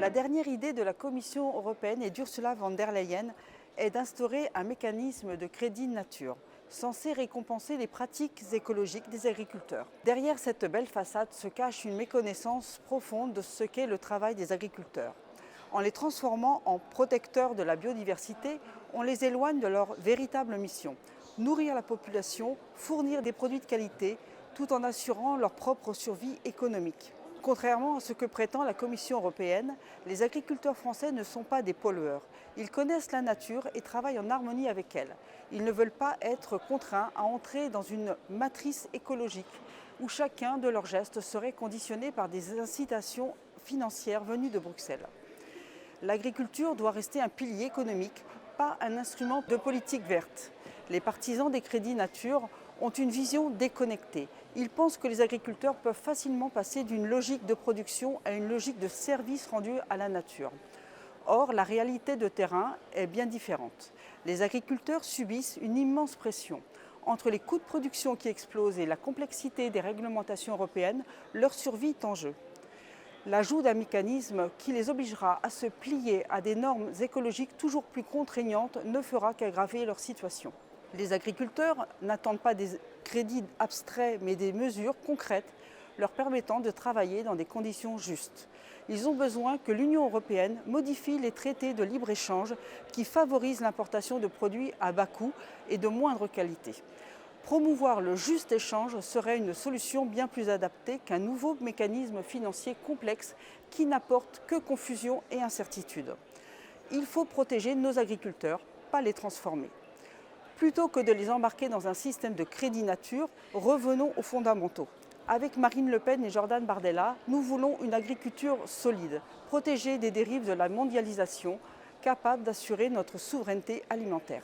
La dernière idée de la Commission européenne et d'Ursula von der Leyen est d'instaurer un mécanisme de crédit nature, censé récompenser les pratiques écologiques des agriculteurs. Derrière cette belle façade se cache une méconnaissance profonde de ce qu'est le travail des agriculteurs. En les transformant en protecteurs de la biodiversité, on les éloigne de leur véritable mission: nourrir la population, fournir des produits de qualité, tout en assurant leur propre survie économique. Contrairement à ce que prétend la Commission européenne, les agriculteurs français ne sont pas des pollueurs. Ils connaissent la nature et travaillent en harmonie avec elle. Ils ne veulent pas être contraints à entrer dans une matrice écologique où chacun de leurs gestes serait conditionné par des incitations financières venues de Bruxelles. L'agriculture doit rester un pilier économique, pas un instrument de politique verte. Les partisans des crédits nature ont une vision déconnectée. Ils pensent que les agriculteurs peuvent facilement passer d'une logique de production à une logique de service rendu à la nature. Or, la réalité de terrain est bien différente. Les agriculteurs subissent une immense pression. Entre les coûts de production qui explosent et la complexité des réglementations européennes, leur survie est en jeu. L'ajout d'un mécanisme qui les obligera à se plier à des normes écologiques toujours plus contraignantes ne fera qu'aggraver leur situation. Les agriculteurs n'attendent pas des crédits abstraits, mais des mesures concrètes leur permettant de travailler dans des conditions justes. Ils ont besoin que l'Union européenne modifie les traités de libre-échange qui favorisent l'importation de produits à bas coût et de moindre qualité. Promouvoir le juste échange serait une solution bien plus adaptée qu'un nouveau mécanisme financier complexe qui n'apporte que confusion et incertitude. Il faut protéger nos agriculteurs, pas les transformer. Plutôt que de les embarquer dans un système de crédit nature, revenons aux fondamentaux. Avec Marine Le Pen et Jordan Bardella, nous voulons une agriculture solide, protégée des dérives de la mondialisation, capable d'assurer notre souveraineté alimentaire.